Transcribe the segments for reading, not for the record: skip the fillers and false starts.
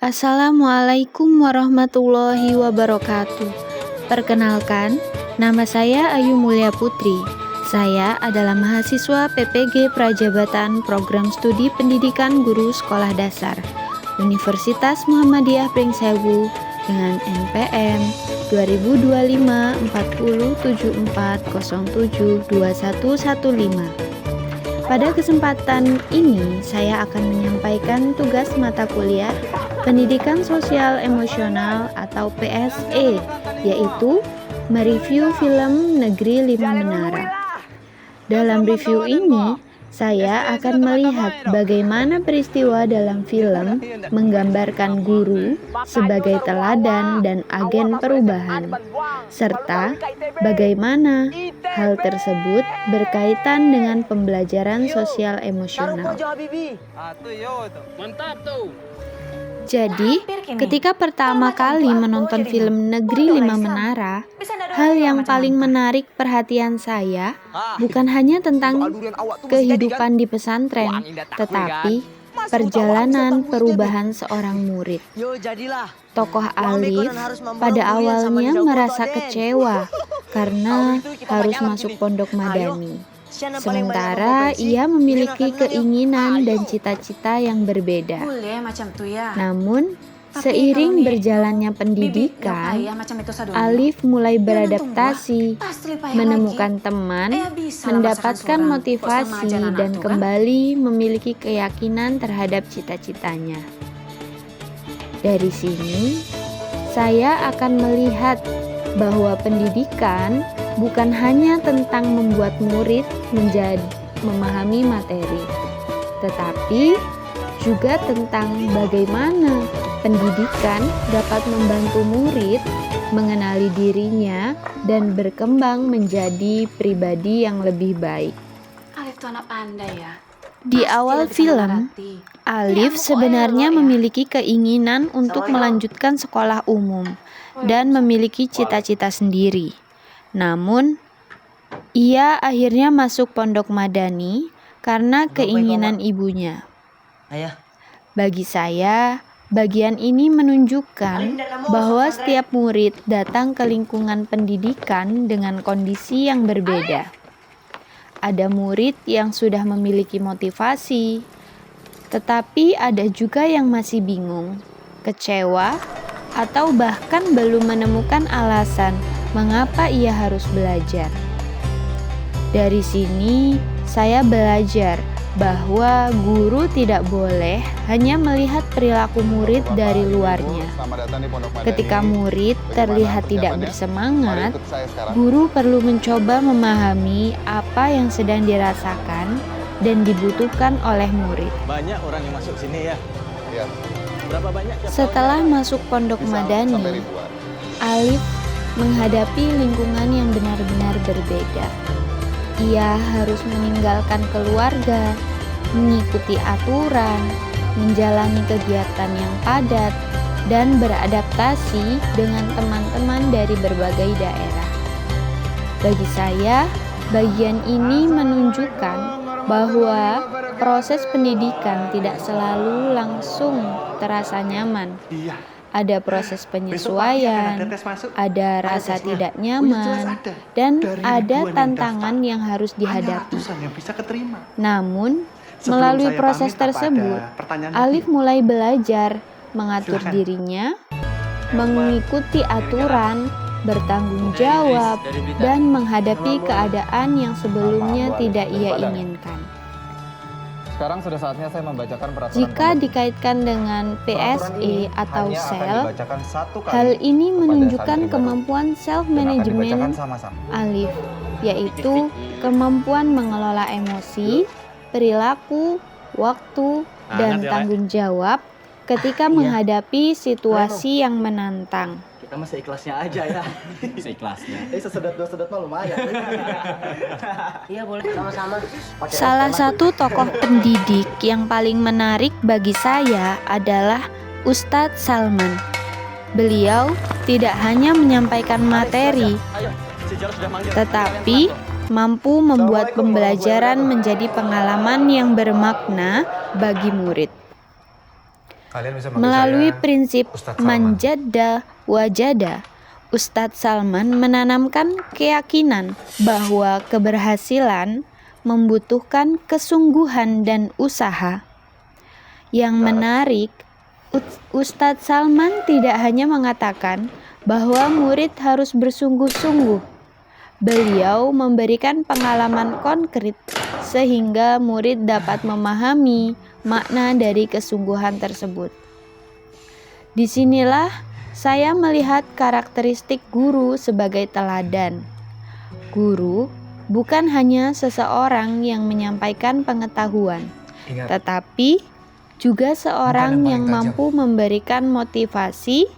Assalamualaikum warahmatullahi wabarakatuh. Perkenalkan, nama saya Ayu Mulia Putri. Saya adalah mahasiswa PPG Prajabatan Program Studi Pendidikan Guru Sekolah Dasar Universitas Muhammadiyah Pringsewu dengan NPM 20254074072115. Pada kesempatan ini, saya akan menyampaikan tugas mata kuliah Pendidikan Sosial Emosional atau PSE, yaitu mereview film Negeri Lima Menara. Dalam review ini, saya akan melihat bagaimana peristiwa dalam film menggambarkan guru sebagai teladan dan agen perubahan, serta bagaimana hal tersebut berkaitan dengan pembelajaran sosial emosional. Jadi, ketika pertama kali menonton film Negeri Lima Menara, hal yang paling menarik perhatian saya bukan hanya tentang kehidupan di pesantren, tetapi perjalanan perubahan seorang murid. Tokoh Alif pada awalnya merasa kecewa karena harus masuk pondok madani. Sementara ia memiliki keinginan dan cita-cita yang berbeda. Namun, seiring berjalannya pendidikan, Alif mulai beradaptasi, menemukan teman, mendapatkan motivasi, dan kembali memiliki keyakinan terhadap cita-citanya. Dari sini, saya akan melihat bahwa pendidikan bukan hanya tentang membuat murid menjadi memahami materi, tetapi juga tentang bagaimana pendidikan dapat membantu murid mengenali dirinya dan berkembang menjadi pribadi yang lebih baik. Alif tuh anak pandai ya. Di awal film, Alif sebenarnya memiliki keinginan untuk melanjutkan sekolah umum dan memiliki cita-cita sendiri. Namun, ia akhirnya masuk pondok madani karena keinginan ibunya. Bagi saya, bagian ini menunjukkan bahwa setiap murid datang ke lingkungan pendidikan dengan kondisi yang berbeda. Ada murid yang sudah memiliki motivasi, tetapi ada juga yang masih bingung, kecewa, atau bahkan belum menemukan alasan mengapa ia harus belajar. Dari sini, saya belajar bahwa guru tidak boleh hanya melihat perilaku murid dari luarnya. Ketika murid terlihat tidak bersemangat, guru perlu mencoba memahami apa yang sedang dirasakan dan dibutuhkan oleh murid. Banyak orang yang masuk sini ya. Berapa banyak? Setelah masuk pondok madani, Alif menghadapi lingkungan yang benar-benar berbeda. Ia harus meninggalkan keluarga, mengikuti aturan, menjalani kegiatan yang padat, dan beradaptasi dengan teman-teman dari berbagai daerah. Bagi saya, bagian ini menunjukkan bahwa proses pendidikan tidak selalu langsung terasa nyaman. Ada proses penyesuaian, ada rasa tidak nyaman, dan ada tantangan yang harus dihadapi. Namun, melalui proses tersebut, Alif mulai belajar mengatur dirinya, mengikuti aturan, bertanggung jawab, dan menghadapi keadaan yang sebelumnya tidak ia inginkan. Sekarang sudah saatnya saya membacakan peraturan. Jika dikaitkan dengan PSE atau SEL, hal ini menunjukkan kemampuan self-management Alif, yaitu kemampuan mengelola emosi, perilaku, waktu, dan tanggung jawab ketika menghadapi situasi yang menantang. Kita mah seikhlasnya aja ya. Seikhlasnya. Sesedot-sedot mah lumayan. Iya boleh sama-sama. Salah satu tokoh pendidik yang paling menarik bagi saya adalah Ustadz Salman. Beliau tidak hanya menyampaikan materi, tetapi mampu membuat pembelajaran menjadi pengalaman yang bermakna bagi murid. Kalian bisa manggil Melalui saya prinsip Ustadz Salman. manjada wajada, Ustadz Salman menanamkan keyakinan bahwa keberhasilan membutuhkan kesungguhan dan usaha. Yang menarik, Ustadz Salman tidak hanya mengatakan bahwa murid harus bersungguh-sungguh. Beliau memberikan pengalaman konkret sehingga murid dapat memahami makna dari kesungguhan tersebut. Disinilah saya melihat karakteristik guru sebagai teladan. Guru bukan hanya seseorang yang menyampaikan pengetahuan, Ingat, tetapi juga seorang Bukan yang yang paling tajam. mampu memberikan motivasi,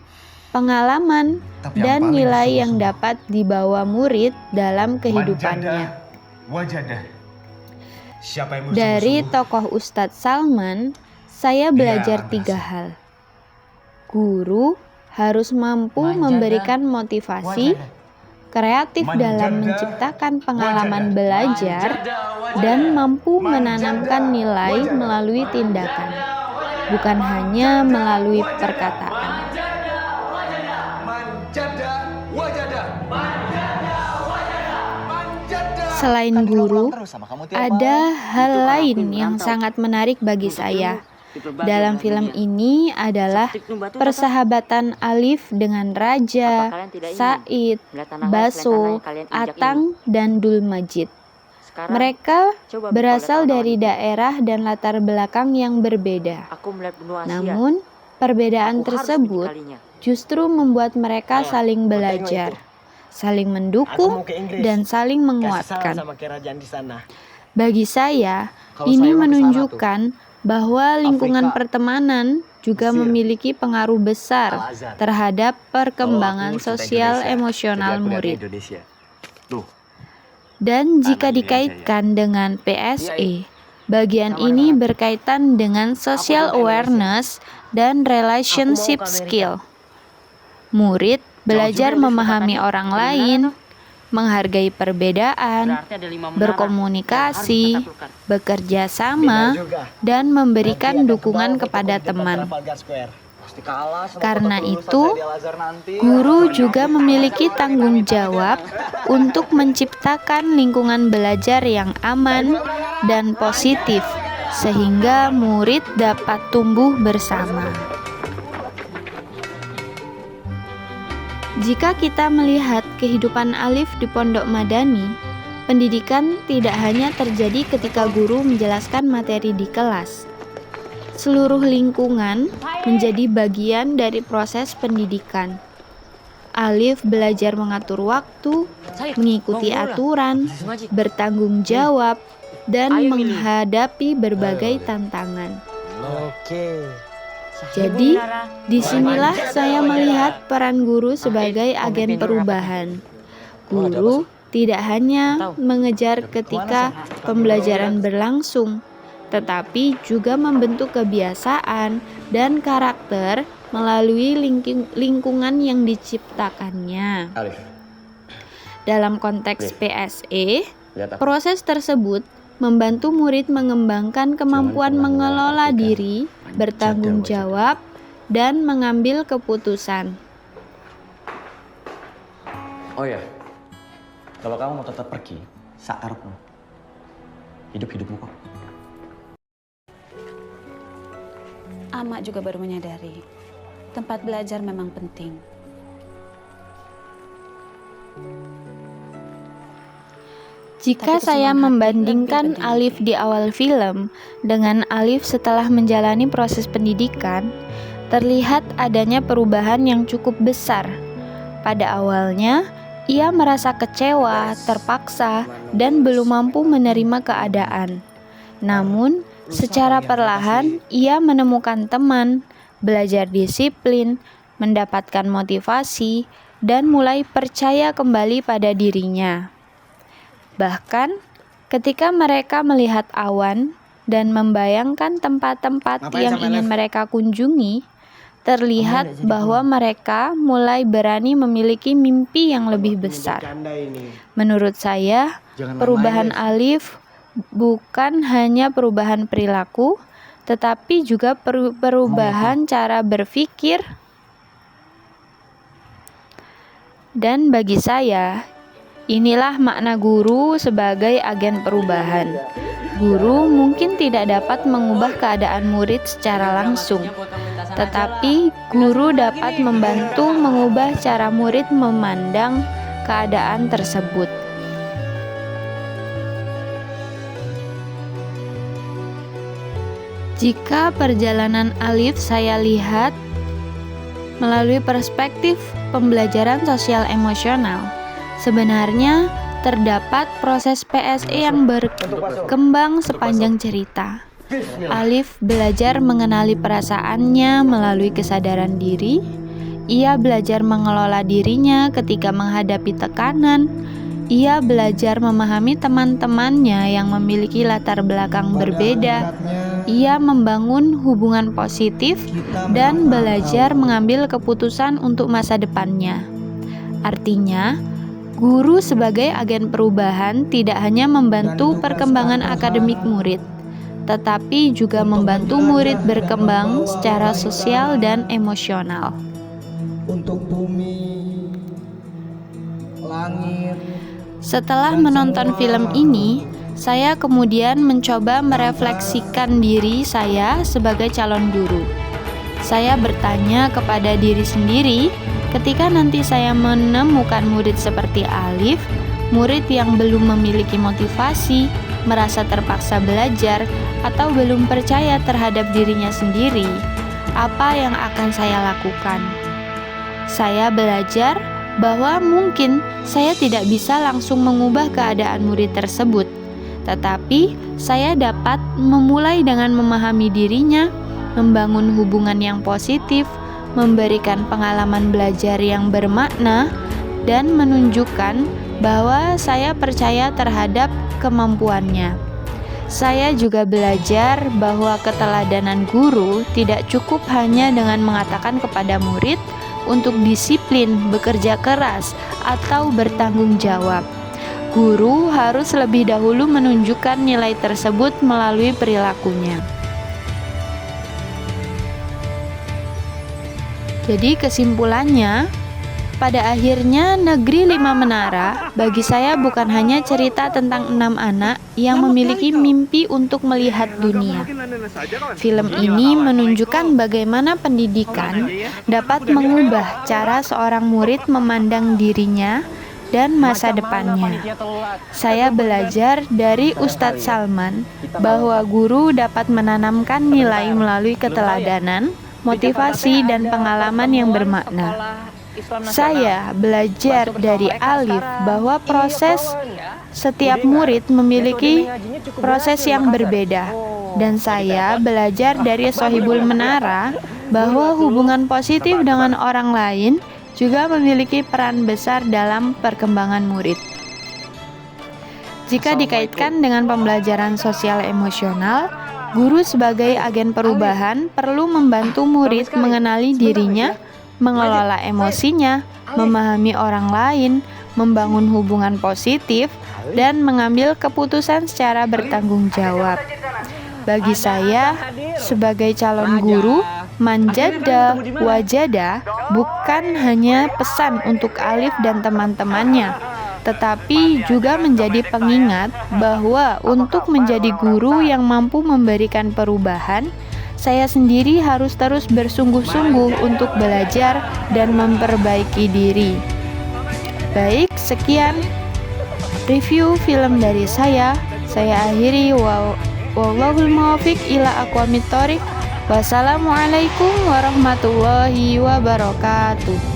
pengalaman, tapi yang dan paling nilai yang bersungguh-sungguh. dapat dibawa murid dalam kehidupannya. Manjada, wajadah. Siapa yang Dari bersungguh-sungguh, tokoh Ustadz Salman, saya Dia belajar akan 3 berhasil. hal. Guru harus mampu memberikan motivasi, kreatif dalam menciptakan pengalaman belajar, dan mampu menanamkan nilai melalui tindakan, bukan hanya melalui perkataan. Selain guru, ada hal lain yang sangat menarik bagi saya dalam film ini adalah persahabatan Alif dengan Raja, Said, Baso, Atang, dan Dul Majid. Mereka berasal dari daerah dan latar belakang yang berbeda. Namun, perbedaan tersebut justru membuat mereka saling belajar, saling mendukung, dan saling menguatkan. Bagi saya, ini menunjukkan bahwa lingkungan pertemanan juga memiliki pengaruh besar terhadap perkembangan sosial emosional murid. Dan jika dikaitkan dengan PSE, bagian ini berkaitan dengan social awareness dan relationship skill. Murid belajar memahami orang lain, menghargai perbedaan, berkomunikasi, bekerja sama, dan memberikan dukungan kepada teman. Karena itu, guru juga memiliki tanggung jawab untuk menciptakan lingkungan belajar yang aman dan positif, sehingga murid dapat tumbuh bersama. Jika kita melihat kehidupan Alif di Pondok Madani, pendidikan tidak hanya terjadi ketika guru menjelaskan materi di kelas. Seluruh lingkungan menjadi bagian dari proses pendidikan. Alif belajar mengatur waktu, mengikuti aturan, bertanggung jawab, dan menghadapi berbagai tantangan. Jadi, disinilah saya melihat peran guru sebagai agen perubahan. Guru tidak hanya mengejar ketika pembelajaran berlangsung, tetapi juga membentuk kebiasaan dan karakter melalui lingkungan yang diciptakannya. Dalam konteks PSE, proses tersebut membantu murid mengembangkan kemampuan mengelola diri, bertanggung jawab, dan mengambil keputusan. Oh ya, kalau kamu mau tetap pergi, sakarepmu. Hidup-hidupmu kok. Amak juga baru menyadari, tempat belajar memang penting. Jika Tapi saya kesenangan hati membandingkan lebih penting Alif lagi. di awal film dengan Alif setelah menjalani proses pendidikan, terlihat adanya perubahan yang cukup besar. Pada awalnya, ia merasa kecewa, terpaksa, dan belum mampu menerima keadaan. Namun, secara perlahan ia menemukan teman, belajar disiplin, mendapatkan motivasi, dan mulai percaya kembali pada dirinya. Bahkan, ketika mereka melihat awan dan membayangkan tempat-tempat yang ingin mereka kunjungi, terlihat bahwa mereka mulai berani memiliki mimpi yang lebih besar. Menurut saya, perubahan Alif bukan hanya perubahan perilaku, tetapi juga perubahan cara berpikir. Dan bagi saya, inilah makna guru sebagai agen perubahan. Guru mungkin tidak dapat mengubah keadaan murid secara langsung, tetapi guru dapat membantu mengubah cara murid memandang keadaan tersebut. Jika perjalanan Alif saya lihat melalui perspektif pembelajaran sosial emosional, sebenarnya terdapat proses PSE yang berkembang sepanjang cerita. Alif belajar mengenali perasaannya melalui kesadaran diri. Ia belajar mengelola dirinya ketika menghadapi tekanan. Ia belajar memahami teman-temannya yang memiliki latar belakang berbeda. Ia membangun hubungan positif dan belajar mengambil keputusan untuk masa depannya. Artinya, guru sebagai agen perubahan tidak hanya membantu perkembangan akademik murid, tetapi juga membantu murid berkembang secara sosial dan emosional. Untuk bumi, langit. Setelah menonton film ini, saya kemudian mencoba merefleksikan diri saya sebagai calon guru. Saya bertanya kepada diri sendiri, ketika nanti saya menemukan murid seperti Alif, murid yang belum memiliki motivasi, merasa terpaksa belajar, atau belum percaya terhadap dirinya sendiri, apa yang akan saya lakukan? Saya belajar bahwa mungkin saya tidak bisa langsung mengubah keadaan murid tersebut, tetapi saya dapat memulai dengan memahami dirinya, membangun hubungan yang positif, memberikan pengalaman belajar yang bermakna, dan menunjukkan bahwa saya percaya terhadap kemampuannya. Saya juga belajar bahwa keteladanan guru tidak cukup hanya dengan mengatakan kepada murid untuk disiplin, bekerja keras, atau bertanggung jawab. Guru harus lebih dahulu menunjukkan nilai tersebut melalui perilakunya. Jadi kesimpulannya, pada akhirnya Negeri 5 Menara bagi saya bukan hanya cerita tentang 6 anak yang memiliki mimpi untuk melihat dunia. Film ini menunjukkan bagaimana pendidikan dapat mengubah cara seorang murid memandang dirinya dan masa depannya. Saya belajar dari Ustadz Salman bahwa guru dapat menanamkan nilai melalui keteladanan, motivasi, dan pengalaman yang bermakna. Saya belajar dari Alif bahwa proses setiap murid memiliki proses yang berbeda, dan saya belajar dari Sohibul Menara bahwa hubungan positif dengan orang lain juga memiliki peran besar dalam perkembangan murid. Jika dikaitkan dengan pembelajaran sosial emosional, guru sebagai agen perubahan perlu membantu murid mengenali dirinya, mengelola emosinya, memahami orang lain, membangun hubungan positif, dan mengambil keputusan secara bertanggung jawab. Bagi saya, sebagai calon guru, manjada wajada bukan hanya pesan untuk Alif dan teman-temannya, tetapi juga menjadi pengingat bahwa untuk menjadi guru yang mampu memberikan perubahan, saya sendiri harus terus bersungguh-sungguh untuk belajar dan memperbaiki diri. Baik, sekian review film dari saya. Saya akhiri, wallahul muwaffiq ila aqwamit thoriq. Wassalamualaikum warahmatullahi wabarakatuh.